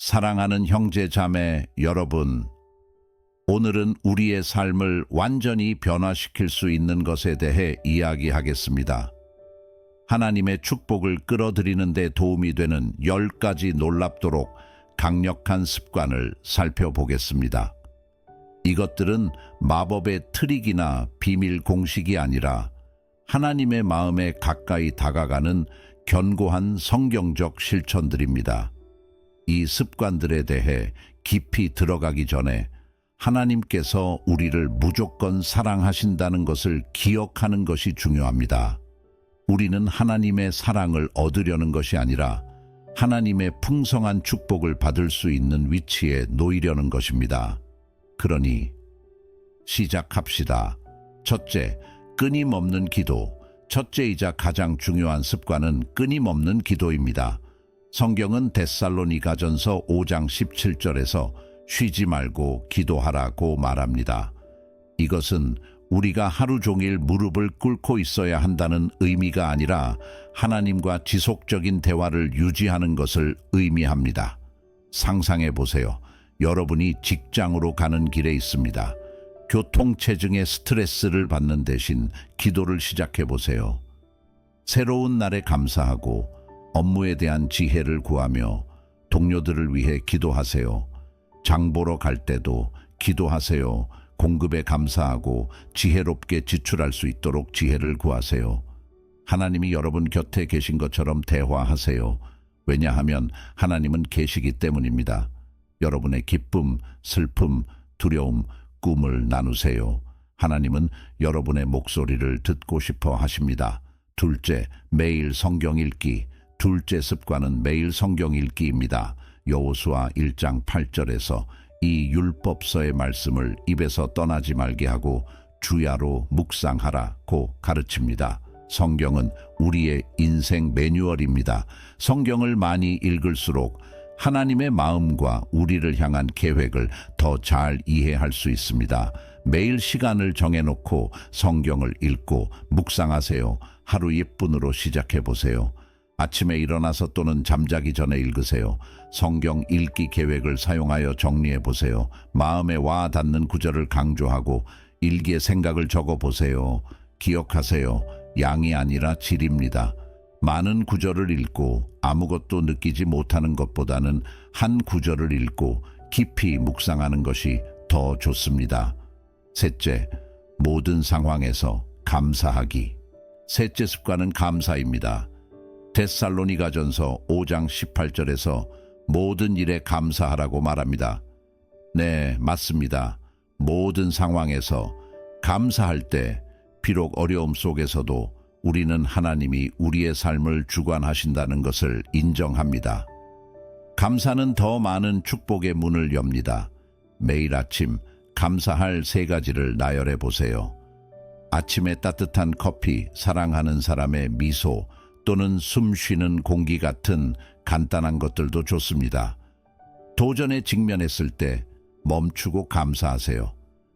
사랑하는 형제 자매 여러분, 오늘은 우리의 삶을 완전히 변화시킬 수 있는 것에 대해 이야기하겠습니다. 하나님의 축복을 끌어들이는 데 도움이 되는 10가지 놀랍도록 강력한 습관을 살펴보겠습니다. 이것들은 마법의 트릭이나 비밀 공식이 아니라 하나님의 마음에 가까이 다가가는 견고한 성경적 실천들입니다. 이 습관들에 대해 깊이 들어가기 전에 하나님께서 우리를 무조건 사랑하신다는 것을 기억하는 것이 중요합니다. 우리는 하나님의 사랑을 얻으려는 것이 아니라 하나님의 풍성한 축복을 받을 수 있는 위치에 놓이려는 것입니다. 그러니 시작합시다. 첫째, 끊임없는 기도. 첫째이자 가장 중요한 습관은 끊임없는 기도입니다. 성경은 데살로니가전서 5장 17절에서 쉬지 말고 기도하라고 말합니다. 이것은 우리가 하루 종일 무릎을 꿇고 있어야 한다는 의미가 아니라 하나님과 지속적인 대화를 유지하는 것을 의미합니다. 상상해 보세요. 여러분이 직장으로 가는 길에 있습니다. 교통체증의 스트레스를 받는 대신 기도를 시작해 보세요. 새로운 날에 감사하고 업무에 대한 지혜를 구하며 동료들을 위해 기도하세요. 장 보러 갈 때도 기도하세요. 공급에 감사하고 지혜롭게 지출할 수 있도록 지혜를 구하세요. 하나님이 여러분 곁에 계신 것처럼 대화하세요. 왜냐하면 하나님은 계시기 때문입니다. 여러분의 기쁨, 슬픔, 두려움, 꿈을 나누세요. 하나님은 여러분의 목소리를 듣고 싶어 하십니다. 둘째, 매일 성경 읽기. 둘째 습관은 매일 성경 읽기입니다. 여호수아 1장 8절에서 이 율법서의 말씀을 입에서 떠나지 말게 하고 주야로 묵상하라고 가르칩니다. 성경은 우리의 인생 매뉴얼입니다. 성경을 많이 읽을수록 하나님의 마음과 우리를 향한 계획을 더 잘 이해할 수 있습니다. 매일 시간을 정해놓고 성경을 읽고 묵상하세요. 하루 1분으로 시작해 보세요. 아침에 일어나서 또는 잠자기 전에 읽으세요. 성경 읽기 계획을 사용하여 정리해 보세요. 마음에 와 닿는 구절을 강조하고 일기에 생각을 적어 보세요. 기억하세요. 양이 아니라 질입니다. 많은 구절을 읽고 아무것도 느끼지 못하는 것보다는 한 구절을 읽고 깊이 묵상하는 것이 더 좋습니다. 셋째, 모든 상황에서 감사하기. 셋째 습관은 감사입니다. 데살로니가전서 5장 18절에서 모든 일에 감사하라고 말합니다. 네, 맞습니다. 모든 상황에서 감사할 때 비록 어려움 속에서도 우리는 하나님이 우리의 삶을 주관하신다는 것을 인정합니다. 감사는 더 많은 축복의 문을 엽니다. 매일 아침 감사할 3가지를 나열해 보세요. 아침에 따뜻한 커피, 사랑하는 사람의 미소, 또는 숨 쉬는 공기 같은 간단한 것들도 좋습니다. 도전에 직면했을 때 멈추고 감사하세요.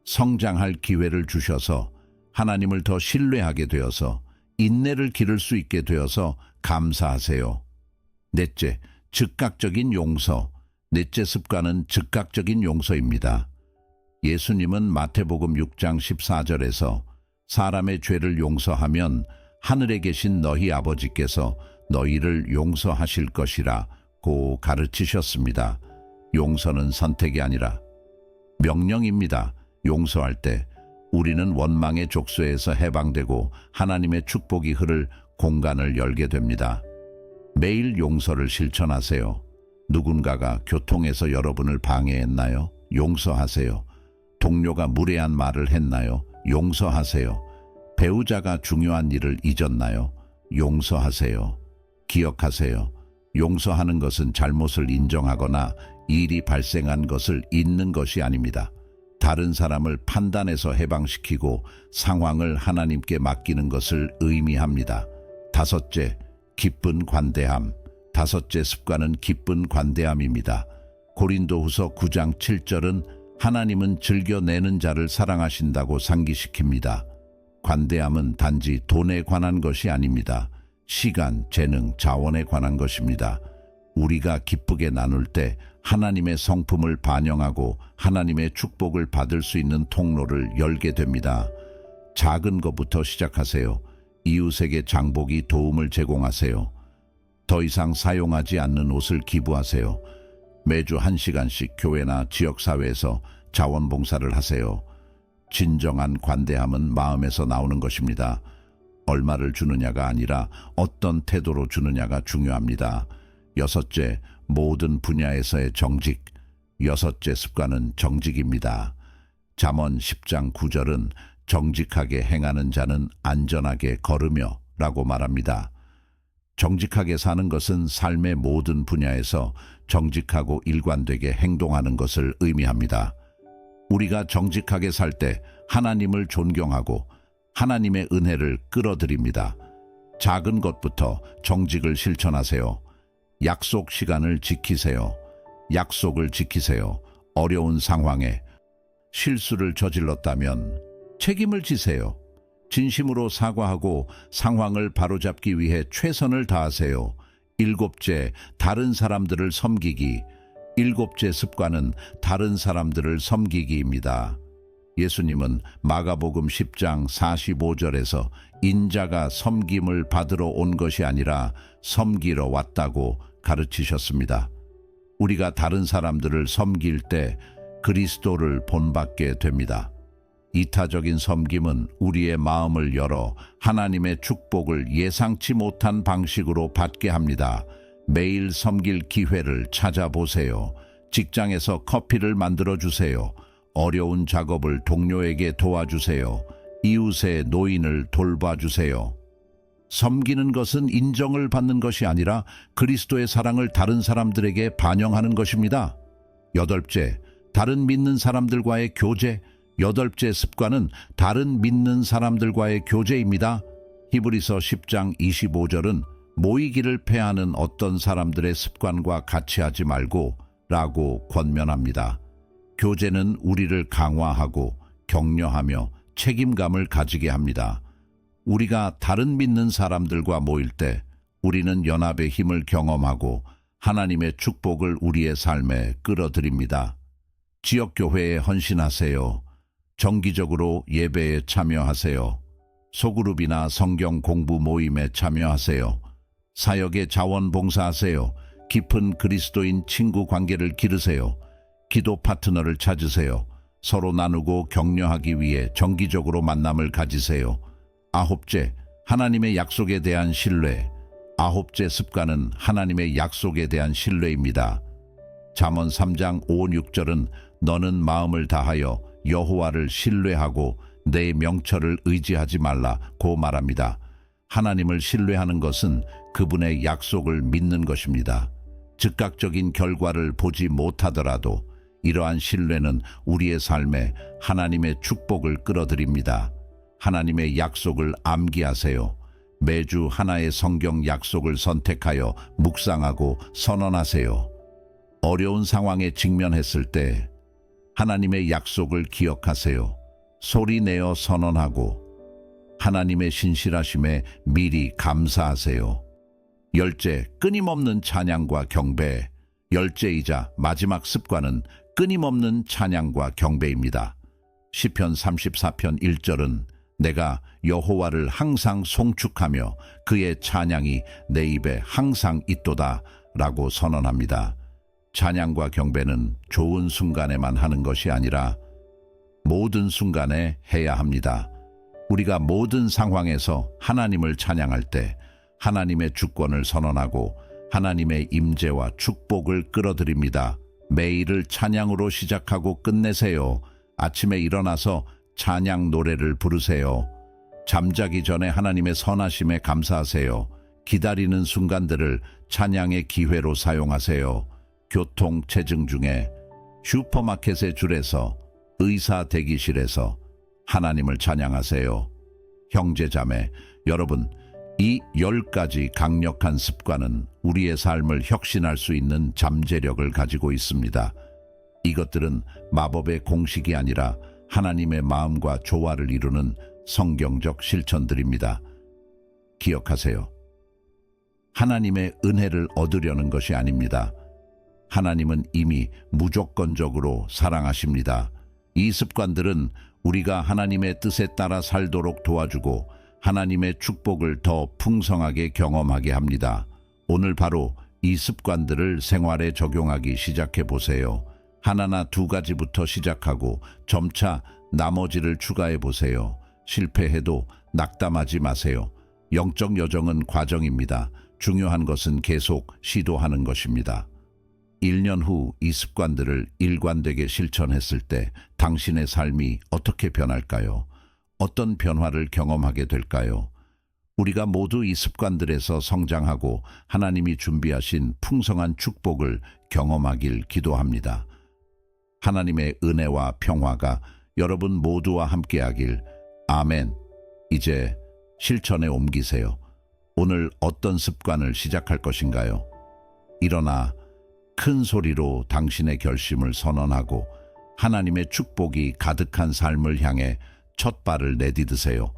성장할 기회를 주셔서 하나님을 더 신뢰하게 되어서 인내를 기를 수 있게 되어서 감사하세요. 넷째, 즉각적인 용서. 넷째 습관은 즉각적인 용서입니다. 예수님은 마태복음 6장 14절에서 사람의 죄를 용서하면 하늘에 계신 너희 아버지께서 너희를 용서하실 것이라고 가르치셨습니다. 용서는 선택이 아니라 명령입니다. 용서할 때 우리는 원망의 족쇄에서 해방되고 하나님의 축복이 흐를 공간을 열게 됩니다. 매일 용서를 실천하세요. 누군가가 교통에서 여러분을 방해했나요? 용서하세요. 동료가 무례한 말을 했나요? 용서하세요. 배우자가 중요한 일을 잊었나요? 용서하세요. 기억하세요. 용서하는 것은 잘못을 인정하거나 일이 발생한 것을 잊는 것이 아닙니다. 다른 사람을 판단해서 해방시키고 상황을 하나님께 맡기는 것을 의미합니다. 다섯째, 기쁜 관대함. 다섯째 습관은 기쁜 관대함입니다. 고린도후서 9장 7절은 하나님은 즐겨내는 자를 사랑하신다고 상기시킵니다. 관대함은 단지 돈에 관한 것이 아닙니다. 시간, 재능, 자원에 관한 것입니다. 우리가 기쁘게 나눌 때 하나님의 성품을 반영하고 하나님의 축복을 받을 수 있는 통로를 열게 됩니다. 작은 것부터 시작하세요. 이웃에게 장보기 도움을 제공하세요. 더 이상 사용하지 않는 옷을 기부하세요. 매주 1시간씩 교회나 지역사회에서 자원봉사를 하세요. 진정한 관대함은 마음에서 나오는 것입니다. 얼마를 주느냐가 아니라 어떤 태도로 주느냐가 중요합니다. 여섯째, 모든 분야에서의 정직. 여섯째 습관은 정직입니다. 잠언 10장 9절은 정직하게 행하는 자는 안전하게 걸으며 라고 말합니다. 정직하게 사는 것은 삶의 모든 분야에서 정직하고 일관되게 행동하는 것을 의미합니다. 우리가 정직하게 살 때 하나님을 존경하고 하나님의 은혜를 끌어들입니다. 작은 것부터 정직을 실천하세요. 약속 시간을 지키세요. 약속을 지키세요. 어려운 상황에 실수를 저질렀다면 책임을 지세요. 진심으로 사과하고 상황을 바로잡기 위해 최선을 다하세요. 일곱째, 다른 사람들을 섬기기. 일곱째 습관은 다른 사람들을 섬기기입니다. 예수님은 마가복음 10장 45절에서 인자가 섬김을 받으러 온 것이 아니라 섬기러 왔다고 가르치셨습니다. 우리가 다른 사람들을 섬길 때 그리스도를 본받게 됩니다. 이타적인 섬김은 우리의 마음을 열어 하나님의 축복을 예상치 못한 방식으로 받게 합니다. 매일 섬길 기회를 찾아보세요. 직장에서 커피를 만들어 주세요. 어려운 작업을 동료에게 도와주세요. 이웃의 노인을 돌봐주세요. 섬기는 것은 인정을 받는 것이 아니라 그리스도의 사랑을 다른 사람들에게 반영하는 것입니다. 여덟째, 다른 믿는 사람들과의 교제. 여덟째 습관은 다른 믿는 사람들과의 교제입니다. 히브리서 10장 25절은 모이기를 패하는 어떤 사람들의 습관과 같이 하지 말고 라고 권면합니다. 교제는 우리를 강화하고 격려하며 책임감을 가지게 합니다. 우리가 다른 믿는 사람들과 모일 때 우리는 연합의 힘을 경험하고 하나님의 축복을 우리의 삶에 끌어들입니다. 지역교회에 헌신하세요. 정기적으로 예배에 참여하세요. 소그룹이나 성경 공부 모임에 참여하세요. 사역에 자원봉사하세요. 깊은 그리스도인 친구 관계를 기르세요. 기도 파트너를 찾으세요. 서로 나누고 격려하기 위해 정기적으로 만남을 가지세요. 아홉째, 하나님의 약속에 대한 신뢰. 아홉째 습관은 하나님의 약속에 대한 신뢰입니다. 잠언 3장 5, 6절은 너는 마음을 다하여 여호와를 신뢰하고 내 명철을 의지하지 말라고 말합니다. 하나님을 신뢰하는 것은 그분의 약속을 믿는 것입니다. 즉각적인 결과를 보지 못하더라도 이러한 신뢰는 우리의 삶에 하나님의 축복을 끌어들입니다. 하나님의 약속을 암기하세요. 매주 하나의 성경 약속을 선택하여 묵상하고 선언하세요. 어려운 상황에 직면했을 때 하나님의 약속을 기억하세요. 소리내어 선언하고 하나님의 신실하심에 미리 감사하세요. 열째, 끊임없는 찬양과 경배. 열째이자 마지막 습관은 끊임없는 찬양과 경배입니다. 시편 34편 1절은 내가 여호와를 항상 송축하며 그의 찬양이 내 입에 항상 있도다 라고 선언합니다. 찬양과 경배는 좋은 순간에만 하는 것이 아니라 모든 순간에 해야 합니다. 우리가 모든 상황에서 하나님을 찬양할 때 하나님의 주권을 선언하고 하나님의 임재와 축복을 끌어들입니다. 매일을 찬양으로 시작하고 끝내세요. 아침에 일어나서 찬양 노래를 부르세요. 잠자기 전에 하나님의 선하심에 감사하세요. 기다리는 순간들을 찬양의 기회로 사용하세요. 교통 체증 중에 슈퍼마켓의 줄에서 의사 대기실에서 하나님을 찬양하세요. 형제자매, 여러분, 이 10가지 강력한 습관은 우리의 삶을 혁신할 수 있는 잠재력을 가지고 있습니다. 이것들은 마법의 공식이 아니라 하나님의 마음과 조화를 이루는 성경적 실천들입니다. 기억하세요. 하나님의 은혜를 얻으려는 것이 아닙니다. 하나님은 이미 무조건적으로 사랑하십니다. 이 습관들은 우리가 하나님의 뜻에 따라 살도록 도와주고 하나님의 축복을 더 풍성하게 경험하게 합니다. 오늘 바로 이 습관들을 생활에 적용하기 시작해 보세요. 하나나 두 가지부터 시작하고 점차 나머지를 추가해 보세요. 실패해도 낙담하지 마세요. 영적 여정은 과정입니다. 중요한 것은 계속 시도하는 것입니다. 1년 후 이 습관들을 일관되게 실천했을 때 당신의 삶이 어떻게 변할까요? 어떤 변화를 경험하게 될까요? 우리가 모두 이 습관들에서 성장하고 하나님이 준비하신 풍성한 축복을 경험하길 기도합니다. 하나님의 은혜와 평화가 여러분 모두와 함께하길. 아멘. 이제 실천에 옮기세요. 오늘 어떤 습관을 시작할 것인가요? 일어나 큰 소리로 당신의 결심을 선언하고 하나님의 축복이 가득한 삶을 향해 첫 발을 내디드세요.